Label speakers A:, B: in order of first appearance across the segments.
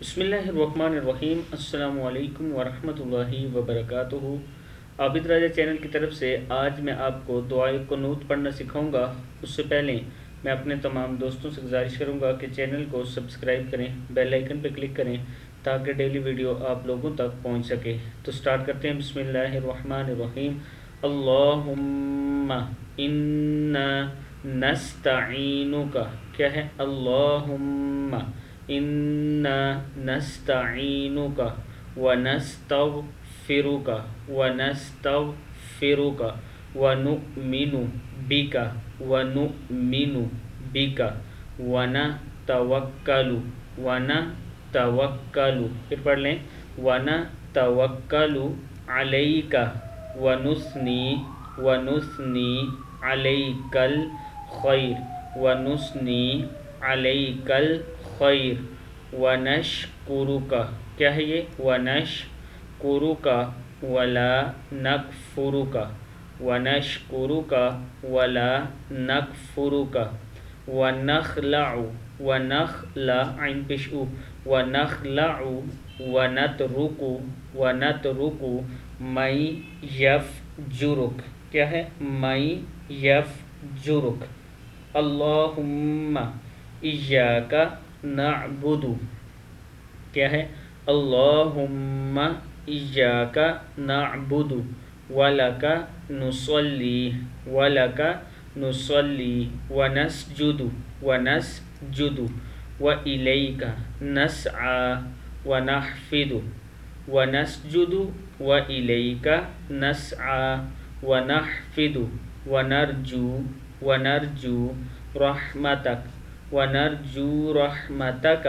A: بسم اللہ الرحمن الرحیم۔ السلام علیکم ورحمۃ اللہ وبرکاتہ۔ عابد راجہ چینل کی طرف سے آج میں آپ کو دعائے قنوت پڑھنا سکھاؤں گا۔ اس سے پہلے میں اپنے تمام دوستوں سے گزارش کروں گا کہ چینل کو سبسکرائب کریں، بیل آئیکن پہ کلک کریں تاکہ ڈیلی ویڈیو آپ لوگوں تک پہنچ سکے۔ تو سٹارٹ کرتے ہیں۔ بسم اللہ الرحمن الرحیم۔ اللہم انا نستعینک، کیا ہے؟ اللہم انا نستعینک ونستغفرک ونؤمن بک ونتوکل، پھر پڑھ لیں، ونتوکل علیک ونثنی علیک الخیر ونشکرک، کیا ہے یہ؟ ونشکرک ولا نکفرک ونخلع عین پیش او، ونخلع ونترک من یفجرک، کیا ہے؟ من یفجرک۔ اللہم ایاک نعبد، کیا ہے؟ اللہم ایاک نعبد ولک نصلی ونسجد والیک نسعی ونحفظ ونرجو رحمتک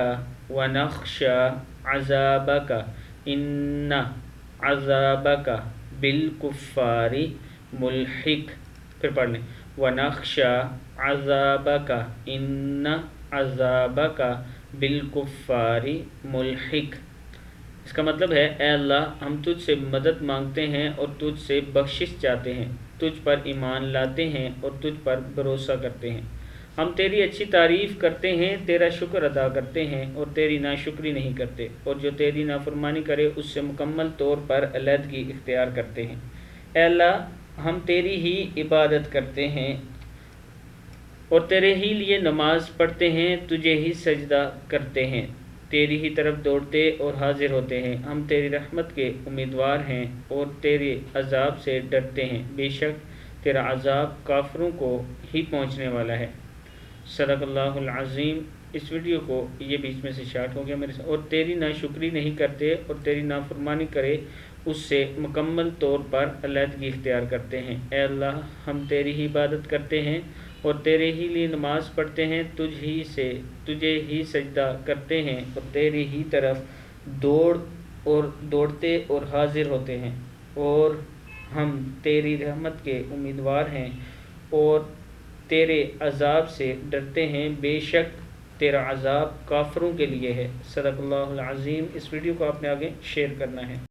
A: ونخشى عذابک ان عذابک بالکفار ملحق، پھر پڑھ لیں، ونخشى عذابک ان عذابک بالکفار ملحق۔ اس کا مطلب ہے، اے اللہ، ہم تجھ سے مدد مانگتے ہیں اور تجھ سے بخشش چاہتے ہیں، تجھ پر ایمان لاتے ہیں اور تجھ پر بھروسہ کرتے ہیں۔ ہم تیری اچھی تعریف کرتے ہیں، تیرا شکر ادا کرتے ہیں اور تیری ناشکری نہیں کرتے، اور جو تیری نافرمانی کرے اس سے مکمل طور پر علیحدگی اختیار کرتے ہیں۔ اے اللہ، ہم تیری ہی عبادت کرتے ہیں اور تیرے ہی لیے نماز پڑھتے ہیں، تجھے ہی سجدہ کرتے ہیں، تیری ہی طرف دوڑتے اور حاضر ہوتے ہیں۔ ہم تیری رحمت کے امیدوار ہیں اور تیرے عذاب سے ڈرتے ہیں، بے شک تیرا عذاب کافروں کو ہی پہنچنے والا ہے۔ صدق اللہ العظیم۔ اس ویڈیو کو یہ بیچ میں سے شارٹ ہو گیا میرے سے۔ اور تیری ناشکری نہیں کرتے اور تیری نافرمانی کرے اس سے مکمل طور پر علیحدگی اختیار کرتے ہیں۔ اے اللہ، ہم تیری ہی عبادت کرتے ہیں اور تیرے ہی لیے نماز پڑھتے ہیں، تجھے ہی سجدہ کرتے ہیں اور تیری ہی طرف دوڑتے اور حاضر ہوتے ہیں، اور ہم تیری رحمت کے امیدوار ہیں اور تیرے عذاب سے ڈرتے ہیں، بے شک تیرا عذاب کافروں کے لیے ہے۔ صدق اللہ العظیم۔ اس ویڈیو کو آپ نے آگے شیئر کرنا ہے۔